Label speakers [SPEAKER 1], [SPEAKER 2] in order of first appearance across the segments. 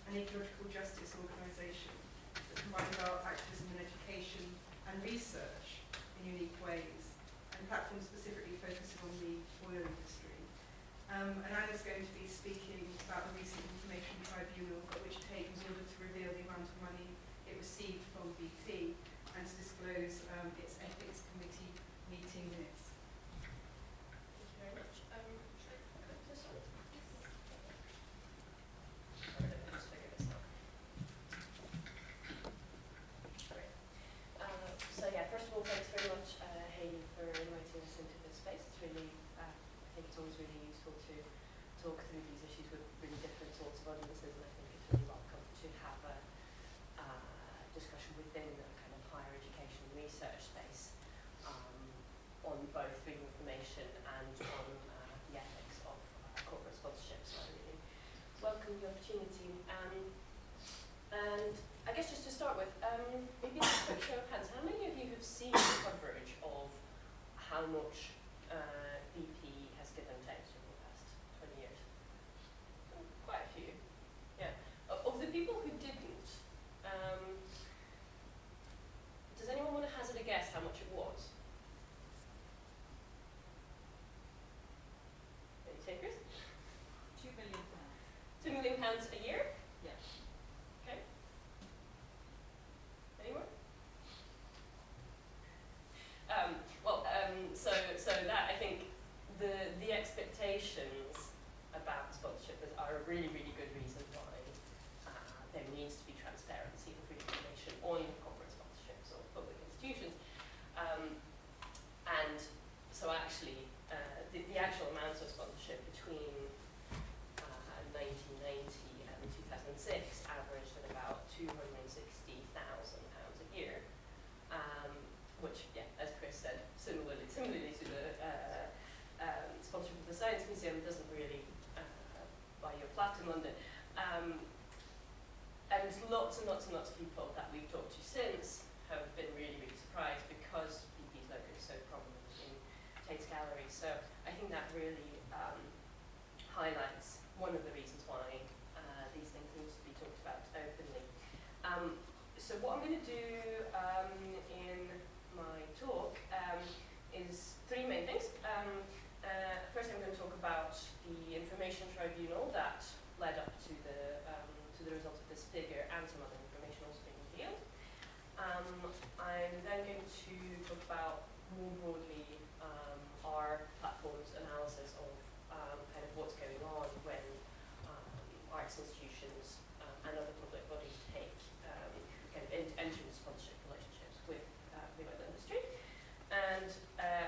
[SPEAKER 1] an ecological justice organisation that combines art, activism and education and research in unique ways, and the platform specifically focuses on the oil industry. And Anna's going to be speaking about the recent information tribunal at which Tate was ordered to reveal the amount of money it received from BP and to disclose its ethics committee meeting minutes.
[SPEAKER 2] Thank you very much. Should I click this on? Let's figure this out. Great. So yeah, first of all, thanks very much, Hayley, for inviting us into this space. It's really, I think it's always really useful to talk through these issues with really different sorts of audiences, and I think it's really welcome to have a discussion within a kind of higher education research space on both freedom of information and on the ethics of corporate sponsorship. So I really welcome the opportunity. And I guess just to start with, maybe just a quick show of hands. How many of you have seen coverage of how much BP has given Tate over the past 20 years? Quite a few. Yeah. Of the people who didn't, does anyone want to hazard a guess how much it was? Any takers?
[SPEAKER 3] £2 million.
[SPEAKER 2] £2 million a year?
[SPEAKER 3] Yeah.
[SPEAKER 2] Okay. Anyone? So that, I think, the expectations about sponsorship are a really, really good reason why there needs to be transparency and freedom of information on corporate sponsorships of public institutions. And so actually, the actual amounts of sponsorship between 1990 and 2006 averaged at about £260,000 a year, which, yeah, as Chris said, similarly to the sponsorship of the Science Museum, doesn't really buy you a flat in London. And lots and lots and lots of people that we've talked to since have been really, really surprised because BP's logo is so prominent in Tate's gallery. So I think that really highlights one of the reasons why these things need to be talked about openly. So what I'm going to do in my talk is three main things. First, I'm going to talk about the information tribunal that led up to the results of this figure and some other information also being revealed. I'm then going to talk about more broadly our platform's analysis of kind of what's going on when arts institutions and other public bodies take kind of enter into sponsorship relationships with the oil industry. And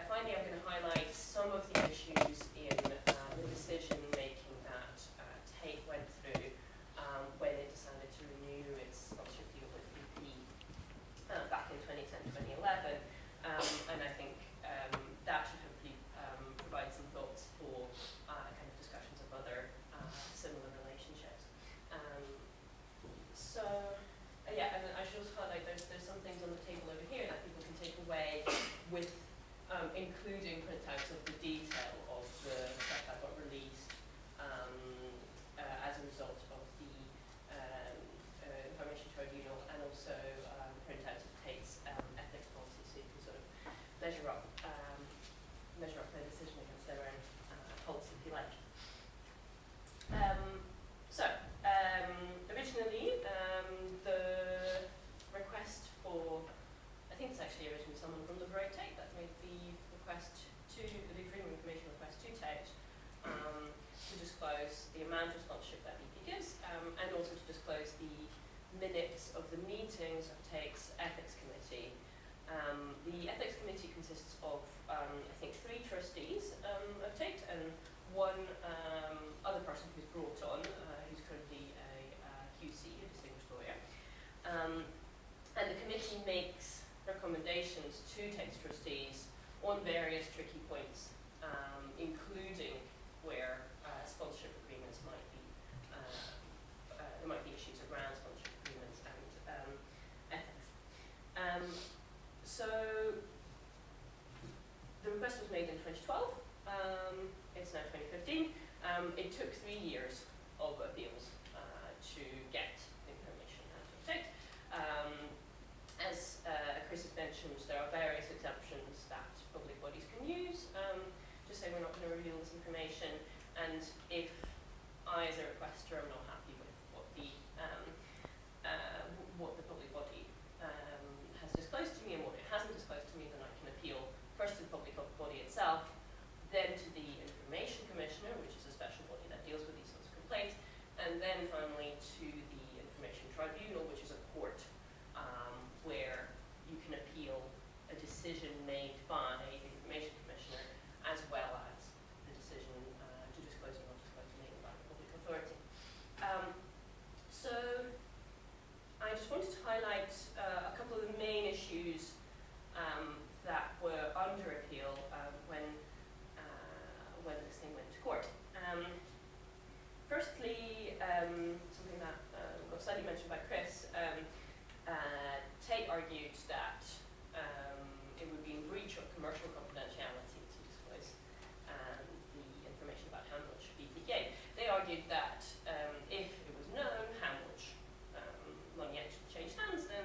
[SPEAKER 2] finally, I'm going to highlight some of the issues in the decision making that Tate went through when it decided to renew its sponsorship deal with BP back in 2010-2011. And I think that should hopefully provide some thoughts for kind of discussions of other similar relationships. Yeah, and I should also highlight there's some things on the table over here that people can take away with including printouts of the detail of the stuff that got released as a result of the information tribunal, and also printouts of Tate's ethics policy, so you can sort of measure up their decision against their own policy, if you like. Originally, the request for, I think it's actually originally someone from the Liberate Tate that made the request to, the freedom of information request to Tate to disclose the amount of sponsorship that BP gives, and also to disclose the minutes of the meetings of Tate's ethics committee. The ethics committee consists of, I think, 3 trustees of Tate and one other person who's brought on, who's currently a QC, a distinguished lawyer. And the committee makes recommendations to Tate's trustees on various tricky points, including where sponsorship agreements might be, there might be issues around sponsorship agreements and ethics. So the request was made in 2012. It's now 2015. It took 3 years of appeals to get information out of Tate. As Chris has mentioned, there are various exemptions that public bodies can use to say we're not going to reveal this information, and if I, as a requester, am not happy with what the public body has disclosed to me and what it hasn't disclosed to me, then I can appeal first to the public body itself, then to the Information Commissioner, which is a special body that deals with these sorts of complaints, and then finally to the Information Tribunal, which is a court where you can appeal a decision made by the Information Commissioner as well as the decision to disclose or not disclose made by the public authority. So I just wanted to highlight a couple of the main issues that were under appeal when this thing went to court. Firstly, something that got slightly mentioned by Chris, Tate argued that it would be in breach of commercial confidentiality to disclose the information about how much BP gave. They argued that if it was known how much money actually changed hands, then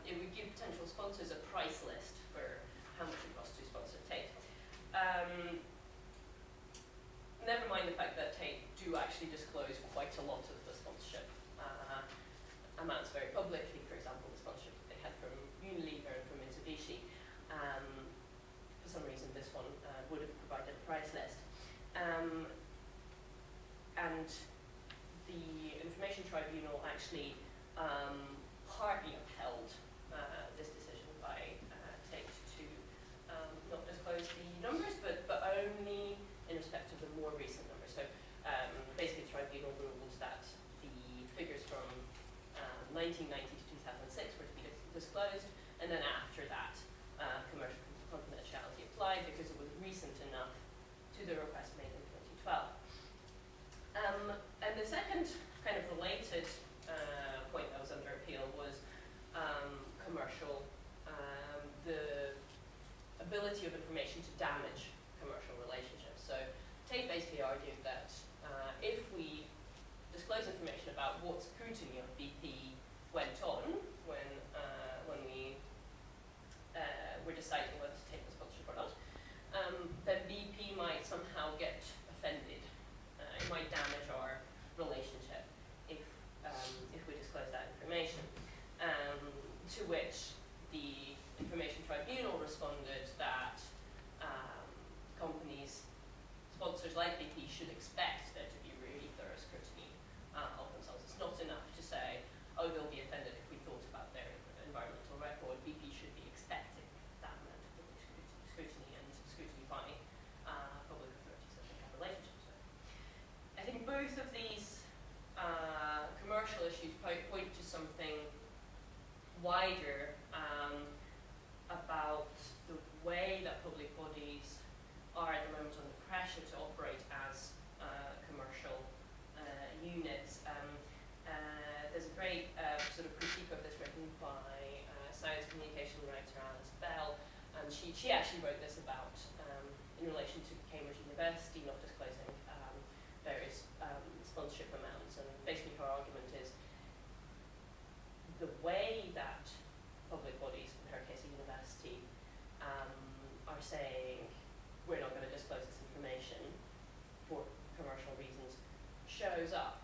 [SPEAKER 2] it would give potential sponsors a price list for how much it costs to sponsor Tate. Never mind the fact that Tate do actually disclose quite a lot of the sponsorship amounts very publicly. For example, the sponsorship that they had from Unilever and from Mitsubishi. For some reason, this one would have provided a price list. And the Information Tribunal actually partly upheld this decision by Tate to not disclose the numbers, but only in respect of the more recent numbers. So basically, the tribunal ruled that the figures from 1990 to 2006 were to be disclosed, and then after that, commercial confidentiality applied because it was recent enough to the request made in 2012. And the second kind of related point that was under appeal was commercial, the ability of information to damage commercial relationships. So Tate basically argued that if we disclose information about what scrutiny of BP went on when we were deciding whether to take the sponsorship or not, then BP might somehow get offended. It might damage our relationship if we disclose that information. To which the Information Tribunal responded that companies, sponsors like BP, should expect there to be really thorough scrutiny of themselves. It's not enough to say, oh, they'll be offended if we thought about their environmental record. BP should be expecting that amount of public scrutiny and scrutiny by public authorities that they have relationships with. I think both of these commercial issues point to something wider about the way that public bodies are at the moment under pressure to operate as commercial units. There's a great sort of critique of this written by science communication writer Alice Bell, and she actually wrote this about in relation to Cambridge University not disclosing various sponsorship amounts, and basically her argument is the way that public bodies, in her case a university, are saying we're not going to disclose this information for commercial reasons shows up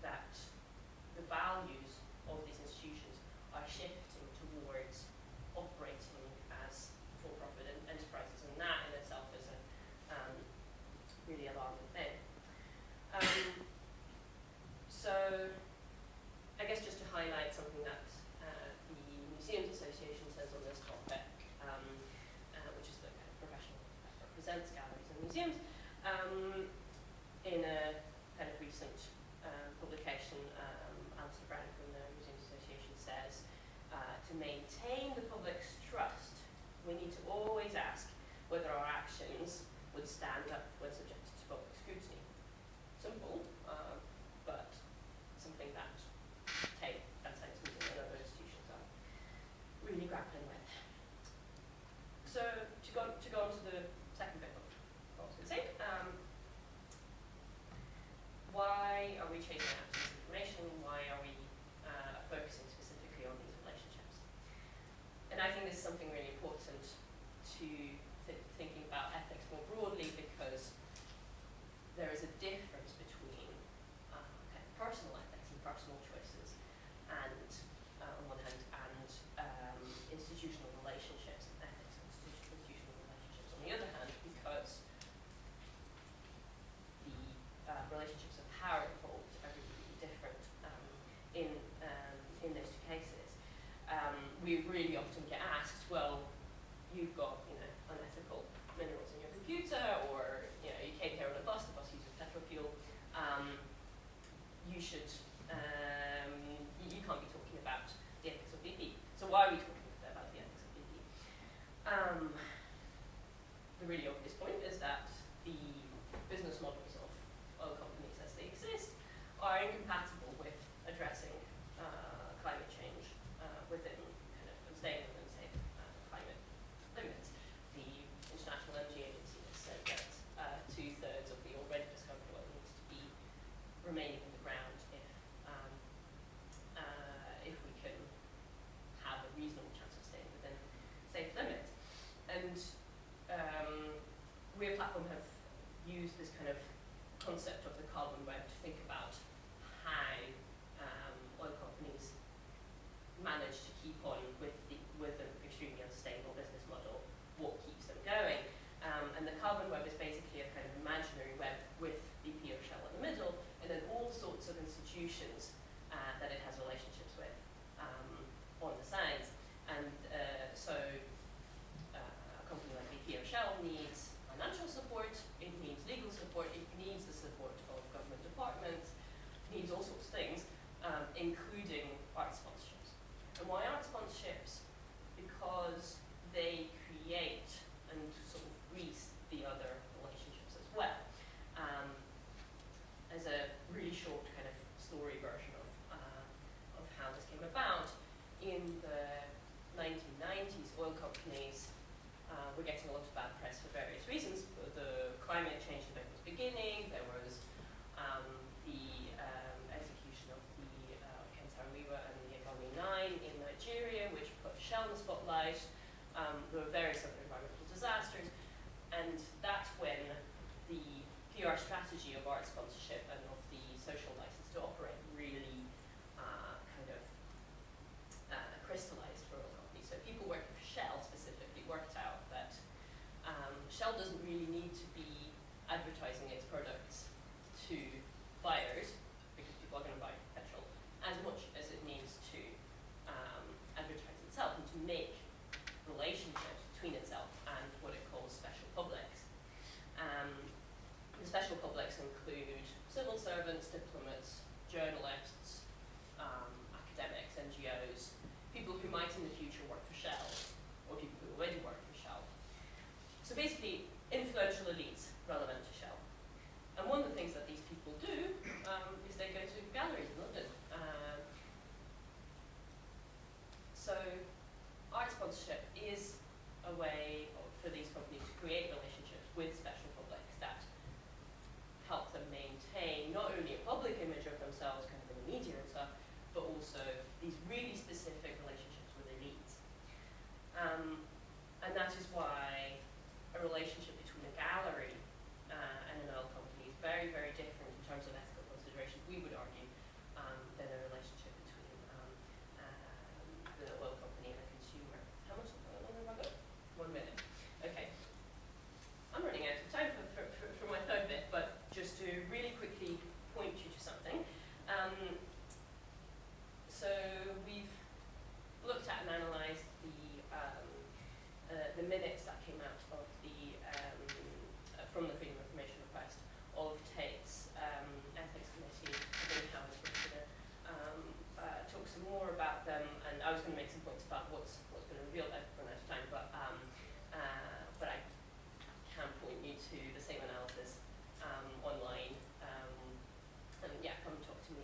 [SPEAKER 2] that the values of these institutions are shifting towards operating as for-profit enterprises, and that in itself is a really alarming thing. So I guess just to highlight something that the Museums Association says on this topic, which is the kind of professional that represents galleries and museums, in a kind of recent publication, Alistair Brown from the Museums Association says should, you can't be talking about the ethics of BP. So why are we talking about the ethics of BP? The really obvious point is that the business models of oil companies as they exist are incompatible with addressing climate change within kind of staying within safe climate limits. The International Energy Agency has said that 2/3 of the already discovered oil needs to be remaining in the ground if we can have a reasonable chance of staying within safe limits. And we at Platform have used this kind of concept of the carbon web to think about how oil companies manage to keep on with an extremely unstable business model, what keeps them going. And the carbon web is basically a kind of imaginary web with BP or Shell in the middle, and then all sorts of institutions that it has relationships with on the sides. And so a company like BP or Shell needs financial support, it needs legal support, it needs the support of government departments, needs all sorts of things, including art sponsorships. And why art sponsorships? Because they create and sort of grease the other relationships as well. As a really short kind of story version of how this came about, in the 1990s, oil companies were getting a lot of bad press for various reasons. The climate change debate was beginning. There was the execution of the Ken Saro-Wiwa and the Galkina 9 in Nigeria, which put Shell in the spotlight. There were various other environmental disasters, and that's when the PR strategy of art sponsorship and of the social license to operate really kind of crystallized for oil companies. So people working for Shell specifically worked out that Shell doesn't really need to be advertising its products to buyers, because people are going to buy petrol, as much as it needs to advertise itself and to make relationships between itself and what it calls special publics. The special publics include civil servants, diplomats, journalists, academics, NGOs, people who might in the future work for Shell, or people who already work for Shell. So basically, influential elites relevant to Shell. And one of the things that these people do is they go to galleries in London. So art sponsorship is a way for these companies to create relationships with special publics that help them maintain not only a public image of themselves kind of in the media and stuff, but also these really specific relationships with elites. And that is why a relationship between a gallery and an oil company is very, very different in terms of ethical considerations, we would argue, than a relationship between the oil company and a consumer. How much longer have I got? 1 minute. Okay. I'm running out of time for my third bit, but just to really quickly point you to something. So we've looked at and analysed the minutes that came out of the from the Freedom of Information request of Tate's ethics committee. I think Howard's going to talk some more about them, and I was going to make some points about what's been revealed. I've run out of time, but I can point you to the same analysis online. And yeah, come talk to me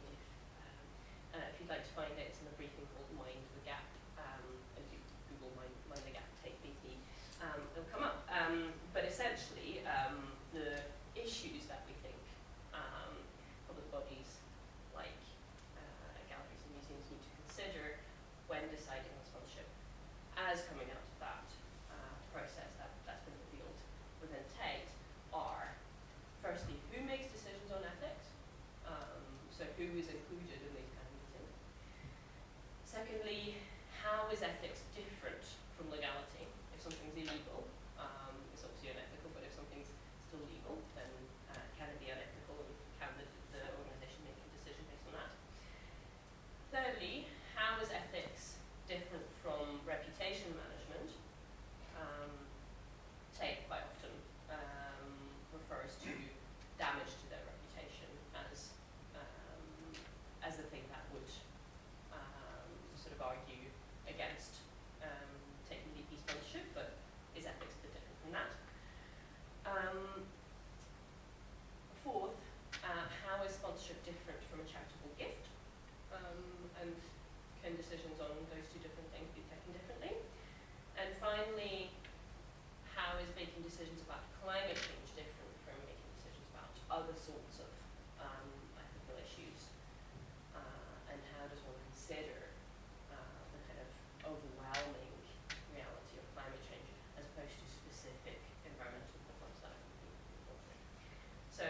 [SPEAKER 2] if you'd like to find it. It's in a briefing called Mind the Gap. If you Google Mind the Gap, Tate BP, it'll come up. But essentially, the issues that we think public bodies like galleries and museums need to consider when deciding on sponsorship, as coming out of that process that's been revealed within Tate, are firstly, who makes decisions on ethics? So who is included in these kind of meetings? Secondly, how is ethics different from legality? If something's illegal, it's obviously unethical, but if something's still legal, then can it be unethical, and can the organisation make a decision based on that? Thirdly, how is ethics different from reputation management? Tate quite often refers to damage to their reputation as can decisions on those two different things be taken differently? And finally, how is making decisions about climate change different from making decisions about other sorts of ethical issues? And how does one consider the kind of overwhelming reality of climate change as opposed to specific environmental problems that are completely important? So